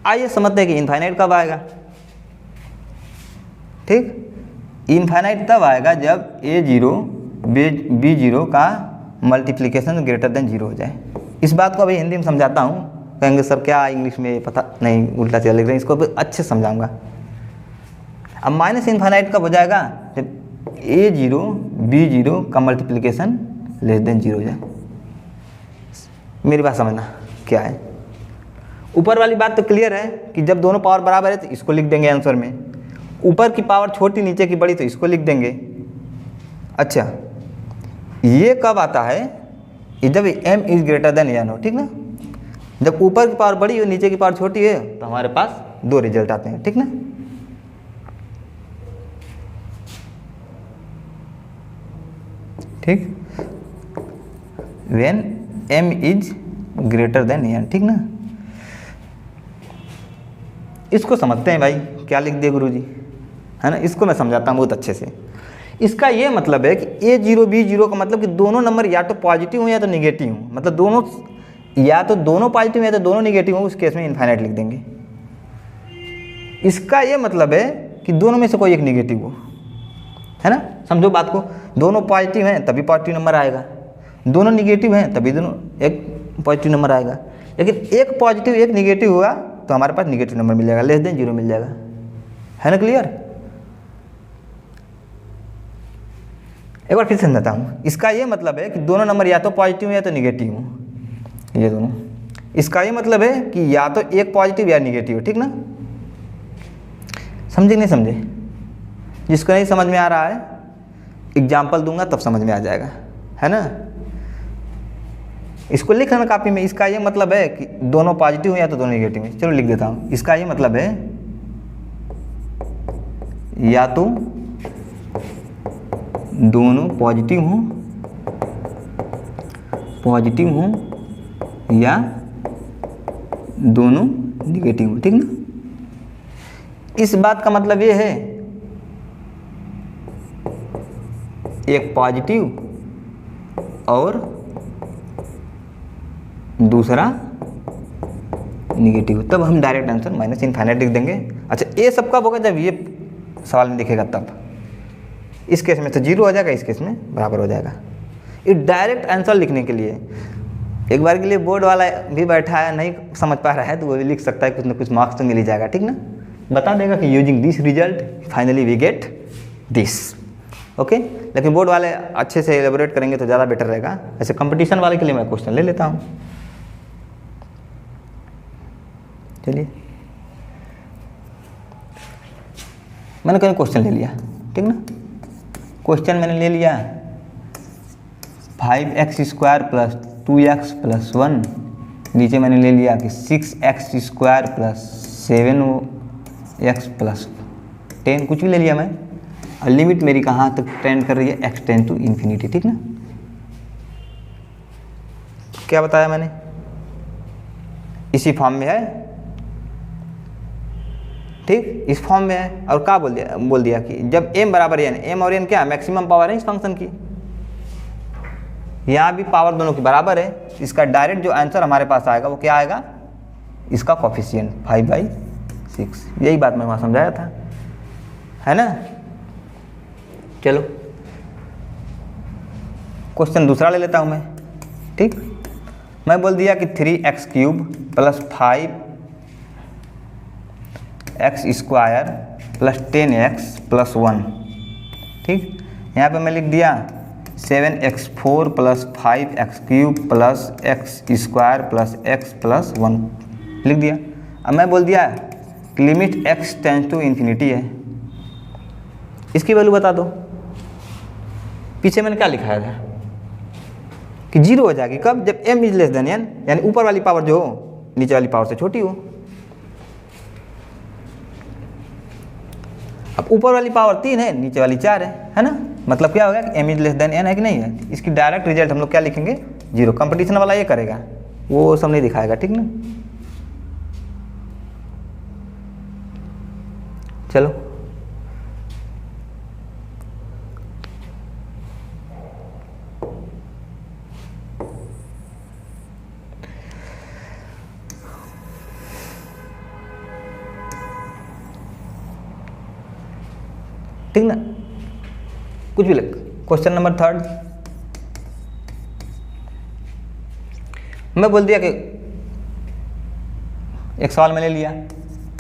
आइए समझते हैं कि इनफाइनाइट कब आएगा। ठीक, इनफाइनाइट तब आएगा जब a0 b0 का मल्टीप्लिकेशन ग्रेटर देन 0 हो जाए। इस बात को अभी हिंदी में समझाता हूँ, कहेंगे सर क्या इंग्लिश में पता नहीं, उल्टा सीधा लिख रहे हैं, इसको अभी अच्छे से समझाऊंगा। अब माइनस इनफाइनाइट कब हो जाएगा, जब a0 b0 का मल्टीप्लिकेशन लेस देन 0 हो जाए। मेरी बात समझना क्या है। ऊपर वाली बात तो क्लियर है कि जब दोनों पावर बराबर है तो इसको लिख देंगे आंसर में, ऊपर की पावर छोटी नीचे की बड़ी तो इसको लिख देंगे। अच्छा, ये कब आता है, जब m is greater then n हो, ठीक ना। जब ऊपर की पावर बड़ी हो नीचे की पावर छोटी है तो हमारे पास दो रिजल्ट आते हैं, ठीक ना। ठीक, when m is greater then n, ठीक ना। इसको समझते हैं भाई, क्या लिख दिए गुरुजी, है ना। इसको मैं समझाता हूँ बहुत अच्छे से। इसका ये मतलब है कि a0 b0 का मतलब कि दोनों नंबर या तो पॉजिटिव हो या तो निगेटिव हो, मतलब दोनों या तो दोनों पॉजिटिव या तो दोनों निगेटिव हो, उस केस में इनफाइनाइट लिख देंगे। इसका ये मतलब है कि दोनों में से कोई एक निगेटिव हो, है ना। समझो बात को, दोनों पॉजिटिव हैं तभी पॉजिटिव नंबर आएगा, दोनों निगेटिव हैं तभी दोनों एक पॉजिटिव नंबर आएगा। लेकिन एक पॉजिटिव एक निगेटिव हुआ तो हमारे पास निगेटिव नंबर मिल जाएगा, लेस देन 0 मिल जाएगा, है ना। क्लियर। एक बार फिर समझाता हूँ। इसका ये मतलब है कि दोनों नंबर या तो पॉजिटिव या तो निगेटिव हो, ये दोनों। इसका ये मतलब है कि या तो एक पॉजिटिव या निगेटिव हो, ठीक ना। समझे नहीं समझे। जिसको नहीं समझ में आ रहा है एग्जाम्पल दूंगा तब समझ में आ जाएगा, है ना। इसको लिख लेना कॉपी में। इसका ये मतलब है कि दोनों पॉजिटिव हैं या तो दोनों नेगेटिव हैं। चलो लिख देता हूँ। इसका ये मतलब है या तो दोनों पॉजिटिव हों या दोनों निगेटिव हों, ठीक ना। इस बात का मतलब ये है एक पॉजिटिव और दूसरा निगेटिव, तब हम डायरेक्ट आंसर माइनस इनफाइनाइट लिख देंगे। अच्छा, ये सब कब होगा? जब ये सवाल में दिखेगा तब। इस केस में तो 0 हो जाएगा, इस केस में बराबर हो जाएगा। ये डायरेक्ट आंसर लिखने के लिए एक बार के लिए बोर्ड वाला भी बैठा है, नहीं समझ पा रहा है तो वो भी लिख सकता है, कुछ ना कुछ मार्क्स तो मिल ही जाएगा, ठीक ना। बता देगा कि using this result finally we get this, okay. लेकिन बोर्ड वाले अच्छे से एलेबोरेट करेंगे तो ज़्यादा बेटर रहेगा। ऐसे कंपटीशन वाले के लिए मैं क्वेश्चन ले लेता हूँ। चलिए, मैंने कहीं क्वेश्चन ले लिया, ठीक ना। क्वेश्चन मैंने ले लिया 5x² + 2x + 1। नीचे मैंने ले लिया कि 6x² + 7x + 10, कुछ भी ले लिया मैं। और लिमिट मेरी कहाँ तक टेंड कर रही है? x टेंड टू इन्फिनिटी, ठीक ना। क्या बताया मैंने? इसी फॉर्म में है, ठीक, इस फॉर्म में है। और क्या बोल दिया कि जब m बराबर n, m और n क्या है? मैक्सिमम पावर है इस फंक्शन की। यहाँ भी पावर दोनों की बराबर है। इसका डायरेक्ट जो आंसर हमारे पास आएगा वो क्या आएगा? इसका कोफिशिएंट 5/6। यही बात मैं वहाँ समझाया था, है ना। चलो क्वेश्चन दूसरा ले लेता हूँ मैं, ठीक। मैं बोल दिया कि 3x³ + 5x² + 10x + 1, ठीक। यहाँ पे मैं लिख दिया 7x4 + 5x³ + x² + x + 1 लिख दिया। अब मैं बोल दिया limit x tends to infinity है। इसकी वैल्यू बता दो। पीछे मैंने क्या लिखाया था कि 0 हो जाएगी कब? जब m is less than n, यानी ऊपर वाली पावर जो हो नीचे वाली पावर से छोटी हो। अब ऊपर वाली पावर 3 है, नीचे वाली 4 है ना। मतलब क्या हो गया कि m is less than n है कि नहीं है। इसकी डायरेक्ट रिजल्ट हम लोग क्या लिखेंगे? 0। कंपटीशन वाला ये करेगा, वो सब नहीं दिखाएगा, ठीक ना। चलो ठीक ना, कुछ भी लिख। क्वेश्चन नंबर 3 मैं बोल दिया कि एक सवाल मैंने लिया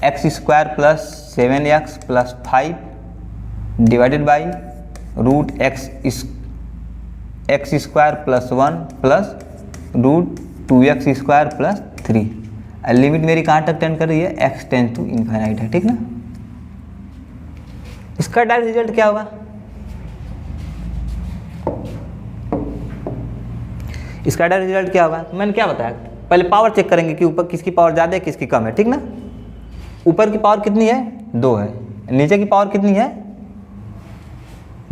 x² + 7x + 5 divided by √x² + 1 + √2x² + 3। Limit मेरी कहाँ तक टेंड कर रही है? x टेंड टू इन्फिनिटी है, ठीक ना। इसका डायरेक्ट रिजल्ट क्या होगा? इसका डायरेक्ट रिजल्ट क्या होगा? मैंने क्या बताया, पहले पावर चेक करेंगे कि ऊपर किसकी पावर ज़्यादा है किसकी कम है, ठीक ना। ऊपर की पावर कितनी है? 2 है। नीचे की पावर कितनी है?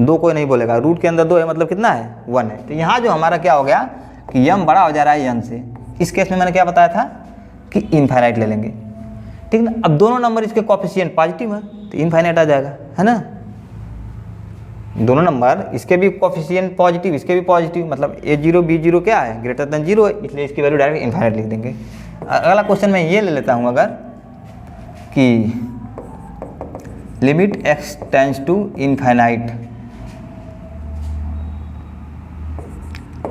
2 कोई नहीं बोलेगा। रूट के अंदर 2 है मतलब कितना है? 1 है। तो यहाँ जो हमारा क्या हो गया कि m बड़ा हो जा रहा है n से। इस केस में मैंने क्या बताया था कि इनफाइनाइट ले लेंगे, ठीक ना। अब दोनों नंबर इसके कोफिशिएंट पॉजिटिव है तो इनफाइनाइट आ जाएगा, है ना। दोनों नंबर इसके भी कोफिशिएंट पॉजिटिव, इसके भी पॉजिटिव, मतलब a0 b0 क्या है? ग्रेटर देन 0 है, इसलिए इसकी वैल्यू डायरेक्ट इनफाइनाइट लिख देंगे। अगला क्वेश्चन मैं ये ले लेता हूँ अगर कि limit x tends to infinite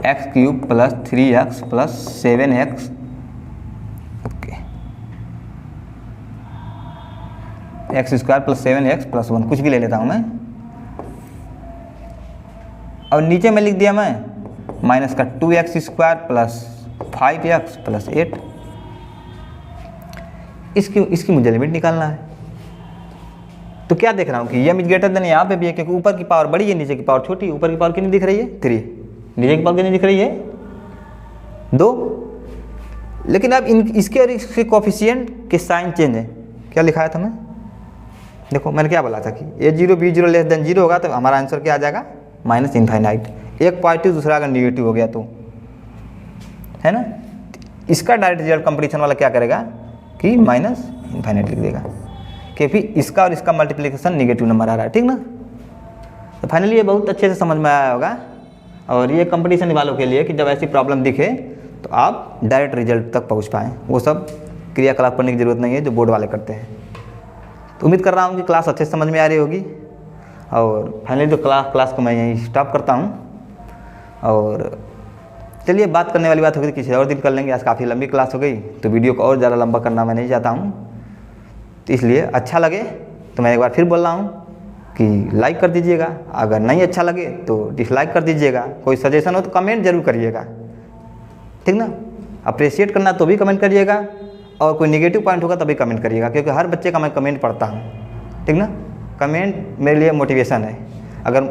x³ + 3x + 7x, okay, x² + 7x + 1 कुछ भी ले लेता हूँ मैं। और नीचे में लिख दिया मैं माइनस का 2x² + 5x + 8। इसकी मुझे लिमिट निकालना है। तो क्या देख रहा हूँ कि m इज ग्रेटर देन यहाँ पे भी है, क्योंकि ऊपर की पावर बड़ी है नीचे की पावर छोटी है। ऊपर की पावर कितनी दिख रही है 3, नीचे की पावर कितनी दिख रही है 2। लेकिन अब इसके और इसके कोफिशिएंट के साइन चेंज है। क्या लिखाया था मैं, देखो मैंने क्या बोला था कि a0 b0 लेस देन 0 होगा तो हमारा आंसर क्या आ जाएगा माइनस इनफाइनाइट। एक पॉजिटिव दूसरा अगर निगेटिव हो गया तो, है ना। इसका डायरेक्ट रिजल्ट कंपटीशन वाला क्या करेगा कि माइनस इनफाइनाइट लिख देगा, क्योंकि इसका और इसका मल्टीप्लिकेशन निगेटिव नंबर आ रहा है, ठीक ना। तो फाइनली ये बहुत अच्छे से समझ में आया होगा। और ये कंपटीशन वालों के लिए कि जब ऐसी प्रॉब्लम दिखे तो आप डायरेक्ट रिजल्ट तक पहुंच पाएँ, वो सब क्रियाकलाप करने की ज़रूरत नहीं है जो बोर्ड वाले करते हैं। तो उम्मीद कर रहा हूँ कि क्लास अच्छे से समझ में आ रही होगी। और फाइनली तो क्लास को मैं यहीं स्टॉप करता हूँ। और चलिए बात करने वाली बात होगी किसी और दिन कर लेंगे, आज काफ़ी लंबी क्लास हो गई तो वीडियो को और ज़्यादा लंबा करना मैं नहीं चाहता हूँ। तो इसलिए अच्छा लगे तो मैं एक बार फिर बोल रहा हूँ कि लाइक कर दीजिएगा, अगर नहीं अच्छा लगे तो डिसलाइक कर दीजिएगा। कोई सजेशन हो तो कमेंट जरूर करिएगा, ठीक ना। अप्रिशिएट करना तो भी कमेंट करिएगा, और कोई नेगेटिव पॉइंट होगा तभी कमेंट करिएगा, क्योंकि हर बच्चे का मैं कमेंट पढ़ता हूँ, ठीक ना। कमेंट मेरे लिए मोटिवेशन है, अगर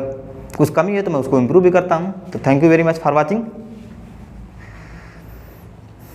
कुछ कमी है तो मैं उसको इम्प्रूव भी करता हूँ। तो thank you very much for watching.